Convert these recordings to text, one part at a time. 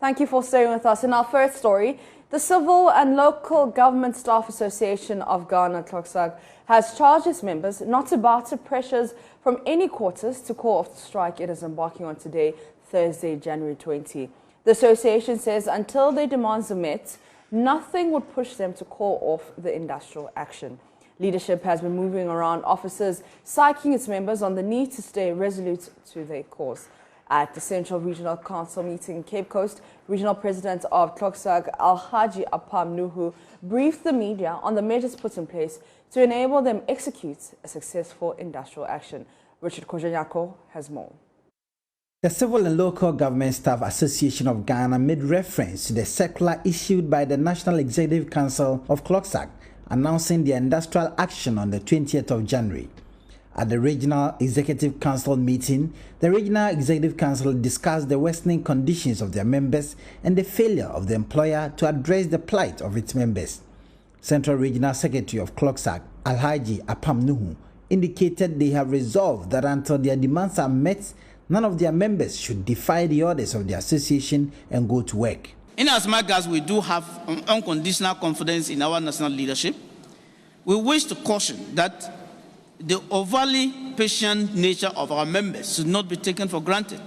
Thank you for staying with us. In our first story, the Civil and Local Government Staff Association of Ghana, CLOGSAG, has charged its members not to bow to pressures from any quarters to call off the strike it is embarking on today, Thursday, January 20. The association says until their demands are met, nothing would push them to call off the industrial action. Leadership has been moving around offices, psyching its members on the need to stay resolute to their cause. At the Central Regional Council meeting in Cape Coast, Regional President of CLOGSAG, Alhaji Apam Nuhu, briefed the media on the measures put in place to enable them execute a successful industrial action. Richard Kojanyako has more. The Civil and Local Government Staff Association of Ghana made reference to the circular issued by the National Executive Council of CLOGSAG announcing the industrial action on the 20th of January. At the Regional Executive Council meeting, the Regional Executive Council discussed the worsening conditions of their members and the failure of the employer to address the plight of its members. Central Regional Secretary of CLOGSAG, Alhaji Apam Nuhu, indicated they have resolved that until their demands are met, none of their members should defy the orders of the association and go to work. In as much as we do have unconditional confidence in our national leadership, we wish to caution that the overly patient nature of our members should not be taken for granted,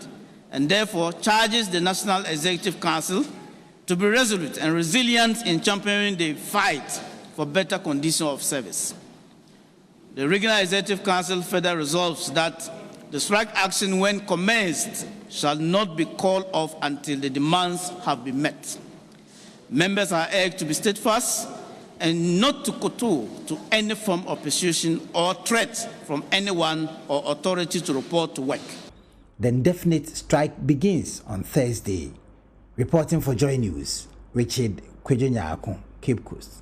and therefore charges the National Executive Council to be resolute and resilient in championing the fight for better conditions of service. The Regional Executive Council further resolves that the strike action, when commenced, shall not be called off until the demands have been met. Members are urged to be steadfast and not to kowtow to any form of persuasion or threat from anyone or authority to report to work. The indefinite strike begins on Thursday. Reporting for Joy News, Richard Kwejunyako, Cape Coast.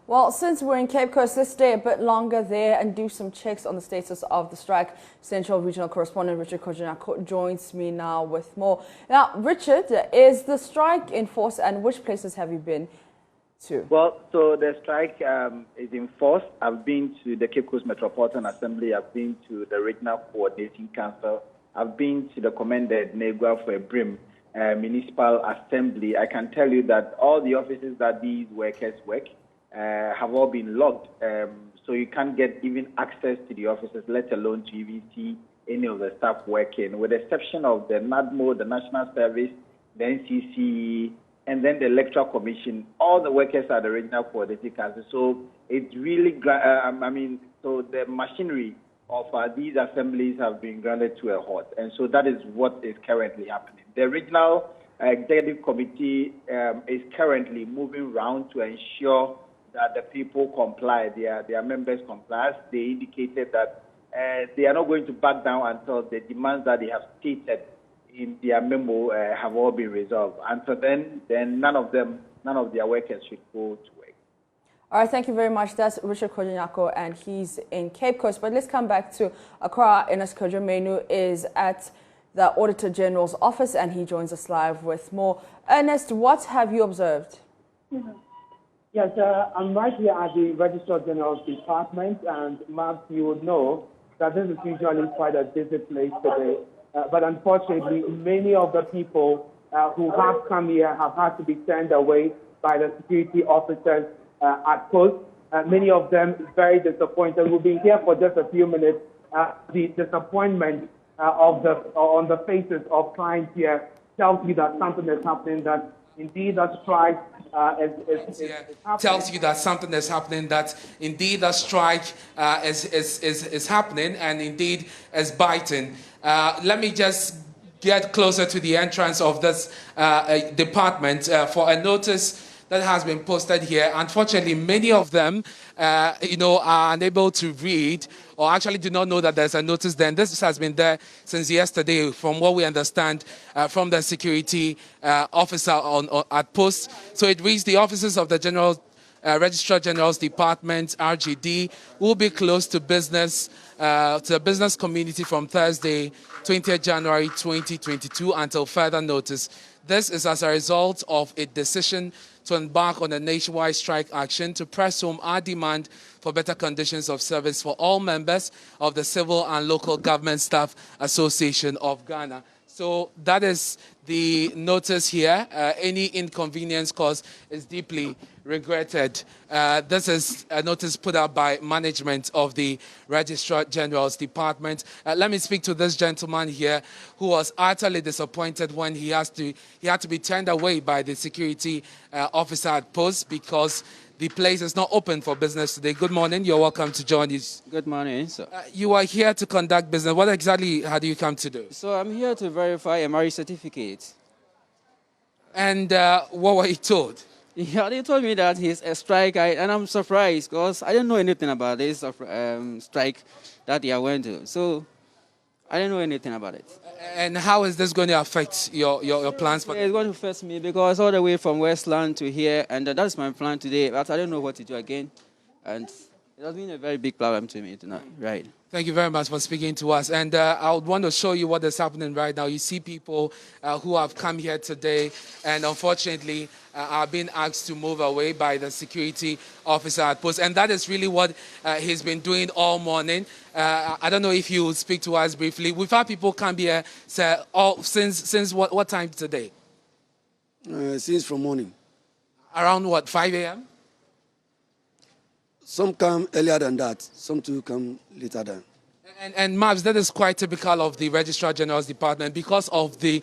Well, since we're in Cape Coast, let's stay a bit longer there and do some checks on the status of the strike. Central Regional Correspondent Richard Kojanyako joins me now with more. Now, Richard, is the strike in force and which places have you been to? Well, so the strike is in force. I've been to the Cape Coast Metropolitan Assembly. I've been to the Regional Coordinating Council. I've been to the Commended Negua for a Brim Municipal Assembly. I can tell you that all the offices that these workers work have all been locked, so you can't get even access to the offices, let alone to even see any of the staff working, with the exception of the NADMO, the National Service, the NCC, and then the Electoral Commission. All the workers are the Regional Coordinating Council. So it's really, so the machinery of these assemblies have been grounded to a halt, and so that is what is currently happening. The Regional Executive Committee is currently moving around to ensure that the people comply, their members comply. They indicated that they are not going to back down until the demands that they have stated in their memo have all been resolved. Until then none of their workers should go to work. All right, thank you very much. That's Richard Kojanyako, and he's in Cape Coast. But let's come back to Accra. Ernest Kojo-Menu is at the Auditor General's office, and he joins us live with more. Ernest, what have you observed? Yes, I'm right here at the Registrar-General's department, and Max, you would know that this is usually quite a busy place today. But unfortunately, many of the people who have come here have had to be turned away by the security officers at post. Many of them very disappointed. We'll be here for just a few minutes. The disappointment on the faces of clients here tells you that something is happening, that indeed that strike is tells you that something is happening, that indeed that strike is happening and indeed is biting. Let me just get closer to the entrance of this department for a notice that has been posted here. Unfortunately, many of them, are unable to read or actually do not know that there's a notice there. And this has been there since yesterday, from what we understand from the security officer at post. So it reads, the offices of the Registrar-General's Department, RGD, will be closed to business, to the business community from Thursday, 20th January 2022 until further notice. This is as a result of a decision to embark on a nationwide strike action to press home our demand for better conditions of service for all members of the Civil and Local Government Staff Association of Ghana. So that is the notice here. Any inconvenience caused is deeply regretted. This is a notice put out by management of the Registrar-General's department. Let me speak to this gentleman here who was utterly disappointed when he had to be turned away by the security officer at post because the place is not open for business today. Good morning. You're welcome to join us. Good morning. You are here to conduct business. What exactly have you come to do? So I'm here to verify a marriage certificate. And what were you told? Yeah, they told me that he's a strike, and I'm surprised because I didn't know anything about this strike that they are going to. So I didn't know anything about it. And how is this going to affect your plans? It's going to affect me because all the way from Westland to here, and that's my plan today. But I don't know what to do again. And it has been a very big problem to me tonight, right? Thank you very much for speaking to us. And I would want to show you what is happening right now. You see people who have come here today and unfortunately are being asked to move away by the security officer at post. And that is really what he's been doing all morning. I don't know if you would speak to us briefly. We've had people come here since what time today? Since from morning. Around what, 5 a.m.? Some come earlier than that. Some too come later than. And Mavs, that is quite typical of the Registrar-General's department. Because of the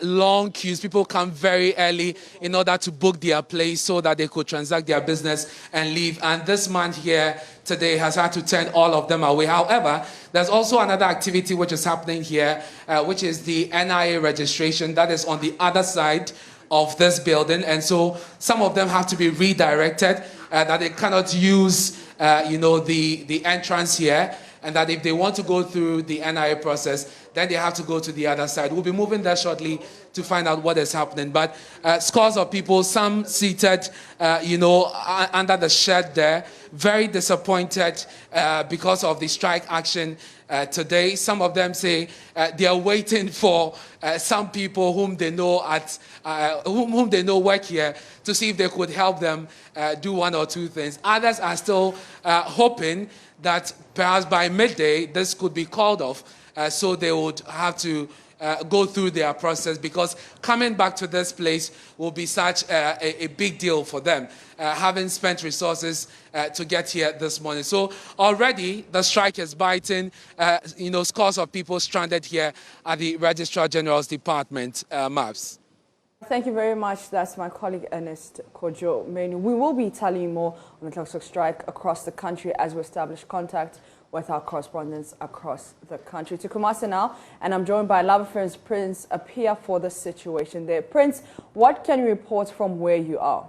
long queues, people come very early in order to book their place so that they could transact their business and leave. And this man here today has had to turn all of them away. However, there's also another activity which is happening here, which is the NIA registration. That is on the other side of this building. And so some of them have to be redirected, that they cannot use, the entrance here. And that if they want to go through the NIA process, then they have to go to the other side. We'll be moving there shortly to find out what is happening. But scores of people, some seated, under the shed there, very disappointed because of the strike action today. Some of them say they are waiting for some people whom they know whom they know work here to see if they could help them do one or two things. Others are still hoping that perhaps by midday this could be called off, so they would have to go through their process, because coming back to this place will be such a big deal for them, having spent resources to get here this morning. So already the strike is biting, scores of people stranded here at the Registrar-General's department. Mavs. Thank you very much. That's my colleague Ernest Kojo Menu. We will be telling you more on the CLOGSAG strike across the country as we establish contact with our correspondents across the country. To Kumasi now, and I'm joined by Lava Friends Prince Apia for the situation there. Prince, what can you report from where you are?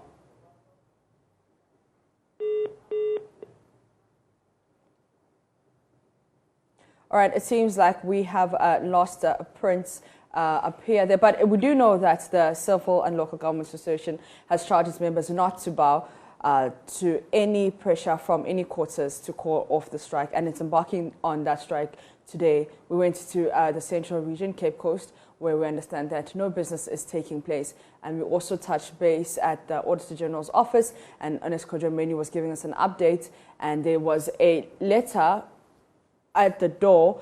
All right, it seems like we have lost Prince Apia there, but we do know that the Civil and Local Government Association has charged its members not to bow to any pressure from any quarters to call off the strike, and it's embarking on that strike today. We went to the Central Region, Cape Coast, where we understand that no business is taking place, and we also touched base at the Auditor General's office, and Ernest Kojo Menu was giving us an update, and there was a letter at the door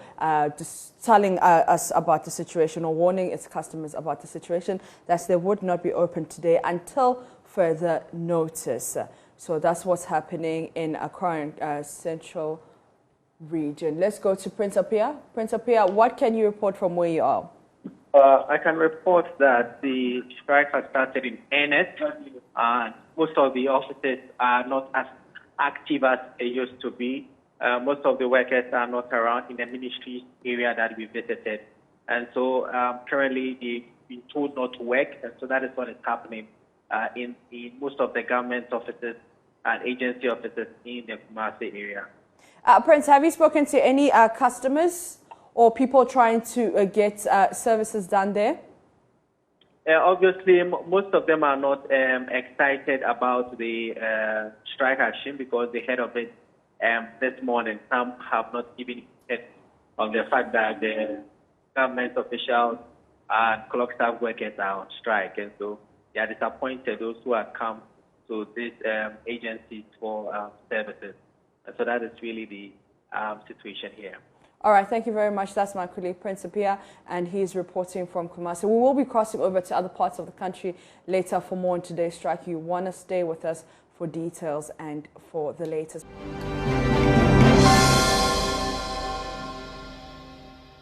just telling us about the situation, or warning its customers about the situation, that they would not be open today until further notice. So that's what's happening in Accra Central Region. Let's go to Prince Apia. Prince Apia, what can you report from where you are? I can report that the strike has started in earnest, and most of the offices are not as active as they used to be. Most of the workers are not around in the ministry area that we visited. And so currently they've been told not to work, and so that is what is happening in most of the government offices and agency offices in the Kumasi area. Prince, have you spoken to any customers or people trying to get services done there? Obviously, most of them are not excited about the strike action because they heard of it this morning. Some have not even heard of the fact that the government officials and CLOGSAG workers are on strike, and so they are disappointed, those who have come to these agencies for services. And so that is really the situation here. All right, thank you very much. That's my colleague Principia, and he's reporting from Kumasi. We will be crossing over to other parts of the country later for more on today's strike. You want to stay with us for details and for the latest.